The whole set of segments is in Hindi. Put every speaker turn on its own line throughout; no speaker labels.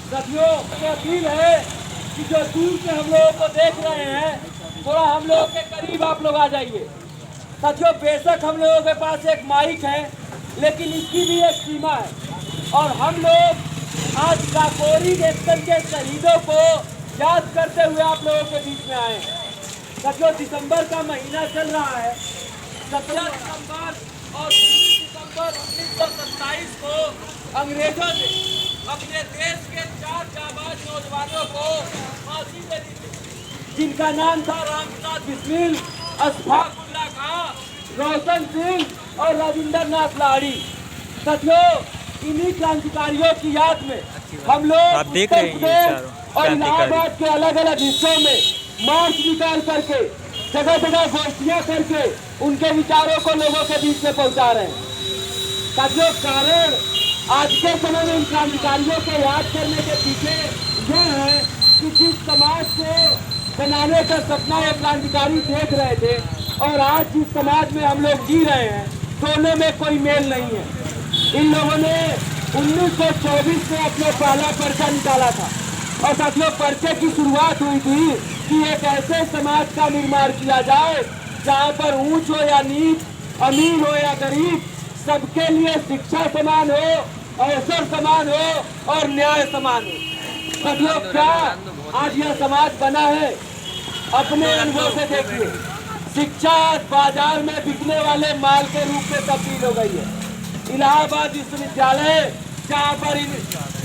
साथियों, अपील है कि जो दूर से हम लोगों को देख रहे हैं, थोड़ा हम लोगों के करीब आप लोग आ जाइए। साथियों, बेशक हम लोगों के पास एक माइक है, लेकिन इसकी भी एक सीमा है। और हम लोग आज काकोरी एक्शन के शहीदों को याद करते हुए आप लोगों के बीच में आए हैं। साथियों, दिसंबर का महीना चल रहा है। 17 दिसंबर और 19 दिसंबर 1927 को अंग्रेजों ने अपने देश के 4 जाबाज नौजवानों को फांसी दे दी थी, जिनका नाम था रामप्रसाद बिस्मिल, अशफाक उल्लाह खां, रोशन सिंह और राजेंद्र नाथ लाहिड़ी। साथियों, इन्हीं क्रांतिकारियों की याद में हम लोग उत्तर प्रदेश और इलाहाबाद के अलग अलग हिस्सों में मार्च निकाल करके, जगह जगह गोष्ठियां करके उनके विचारों को लोगों के बीच में पहुंचा रहे हैं। साथियों, कारण आज के समय में इन क्रांतिकारियों को याद करने के पीछे यह है कि जिस समाज को बनाने का सपना ये क्रांतिकारी देख रहे थे और आज जिस समाज में हम लोग जी रहे हैं, दोनों में कोई मेल नहीं है। इन लोगों ने 1924 में अपना पहला पर्चा निकाला था और साथियों, पर्चे की शुरुआत हुई थी कि एक ऐसे समाज का निर्माण किया जाए जहाँ पर ऊंच हो या नीच, अमीर हो या गरीब, सबके लिए शिक्षा समान हो, अवसर समान हो और न्याय समान हो। साथियों, क्या आज यह समाज बना है? अपने अनुभव से देखिए, शिक्षा बाजार में बिकने वाले माल के रूप में तब्दील हो गई है। इलाहाबाद विश्वविद्यालय, जहाँ पर इन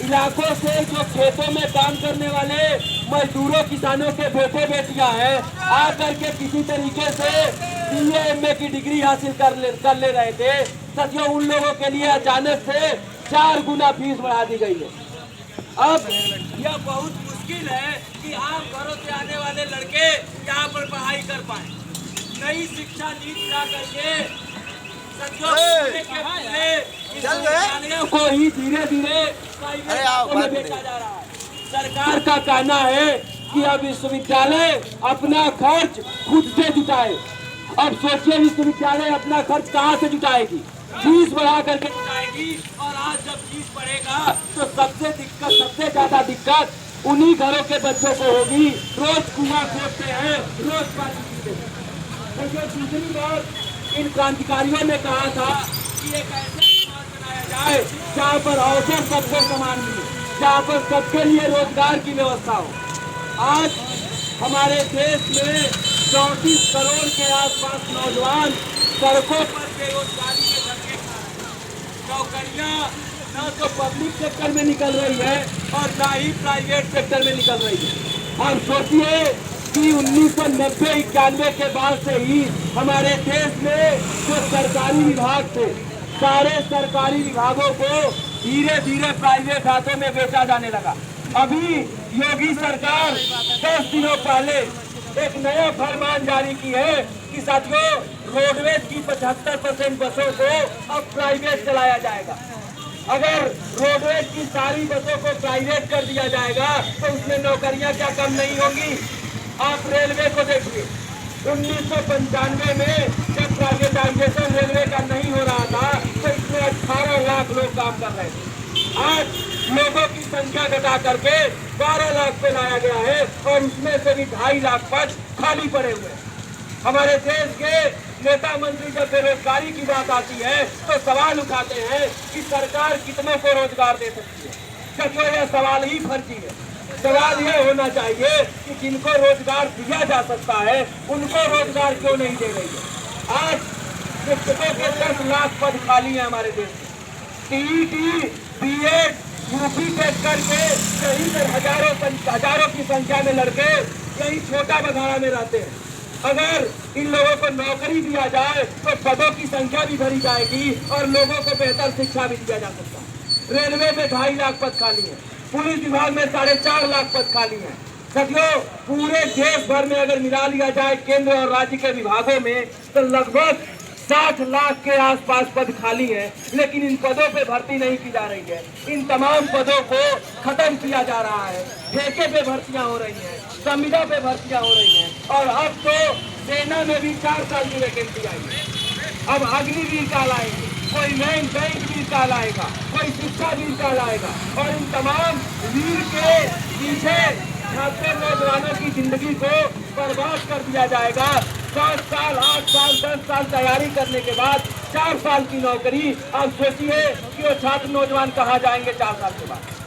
इलाकों से जो खेतों में काम करने वाले मजदूरों किसानों के बेटे बेटियां हैं, आकर के किसी तरीके से BA MA की डिग्री हासिल कर ले रहे थे। साथियों, उन लोगों के लिए अचानक से 4 गुना फीस बढ़ा दी गई है। अब यह बहुत मुश्किल है कि आम घरों से आने वाले लड़के यहाँ पर पढ़ाई कर पाए। नई शिक्षा नीति ला करके को ही धीरे धीरे में बेचा जा रहा है। सरकार का कहना है कि अब विश्वविद्यालय अपना खर्च खुद से जुटाए। अब सोचिए, विश्वविद्यालय अपना खर्च कहाँ से जुटाएगी? फीस बढ़ा करके जुटाएगी। और आज जब फीस बढ़ेगा तो सबसे ज्यादा दिक्कत उन्हीं घरों के बच्चों को होगी, रोज कुआं खोदते हैं, रोज पानी पीते हैं। दूसरी बात, इन क्रांतिकारियों ने कहा था कि एक ऐसा समाज बनाया जाए जहाँ पर अवसर सबको समान मिले, जहाँ पर सबके लिए रोजगार की व्यवस्था हो। आज हमारे देश में 34 करोड़ के आसपास नौजवान सड़कों पर बेरोजगारी में धक्के खा रहे हैं। नौकरियाँ न तो पब्लिक सेक्टर में निकल रही है और न ही प्राइवेट सेक्टर में निकल रही है। अब सोचिए कि 1990-91 के बाद से ही हमारे देश में जो सरकारी विभाग थे, सारे सरकारी विभागों को धीरे धीरे प्राइवेट हाथों में बेचा जाने लगा। अभी योगी सरकार 10 दिनों पहले एक नया फरमान जारी की है कि साथियों, रोडवेज की 75% बसों को अब प्राइवेट चलाया जाएगा। अगर रोडवेज की सारी बसों को प्राइवेट कर दिया जाएगा तो उसमें नौकरियां क्या कम नहीं होंगी? आप रेलवे को देखिए, 1995 में जब प्राइवेटाइजेशन रेलवे का नहीं हो रहा था तो इसमें 18 लाख लोग काम कर रहे थे। आज लोगों की संख्या घटा करके 12 लाख पे लाया गया है और उसमें से भी 2.5 लाख पद खाली पड़े हुए हैं। हमारे देश के नेता मंत्री जब बेरोजगारी की बात आती है तो सवाल उठाते हैं कि सरकार कितनों को रोजगार दे सकती है। क्योंकि यह सवाल ही फर्जी है। सवाल यह होना चाहिए कि जिनको रोजगार दिया जा सकता है उनको रोजगार क्यों नहीं दे रही है। आज शिक्षकों के 10 लाख पद खाली हैं हमारे देश में। TET, BEd, UP टेस्ट करके कहीं पर हजारों की संख्या में लड़के यही छोटा बघाड़ा में रहते हैं। अगर इन लोगों को नौकरी दिया जाए तो पदों की संख्या भी भरी जाएगी और लोगों को बेहतर शिक्षा भी दिया जा सकता है। रेलवे में 2.5 लाख पद खाली है, पुलिस विभाग में 4.5 लाख पद खाली है। साथियों, पूरे देश भर में अगर मिला लिया जाए केंद्र और राज्य के विभागों में तो लगभग 60 लाख के आसपास पद खाली है, लेकिन इन पदों पे भर्ती नहीं की जा रही है। इन तमाम पदों को खत्म किया जा रहा है। ठेके पे भर्तियां हो रही हैं, संविदा पे भर्तियां हो रही हैं, और अब तो सेना में भी 4 साल की वैकेंसी आई है। अब अग्निवीर काल आएंगे, कोई बैंक वीर काल आएगा, कोई शिक्षा वीर काल आएगा, और इन तमाम वीर के पीछे छात्र नौजवानों की जिंदगी को बर्बाद कर दिया जाएगा। 7 साल, 8 साल, 10 साल तैयारी करने के बाद 4 साल की नौकरी। अब सोचिए कि वो छात्र नौजवान कहाँ जाएंगे 4 साल के बाद।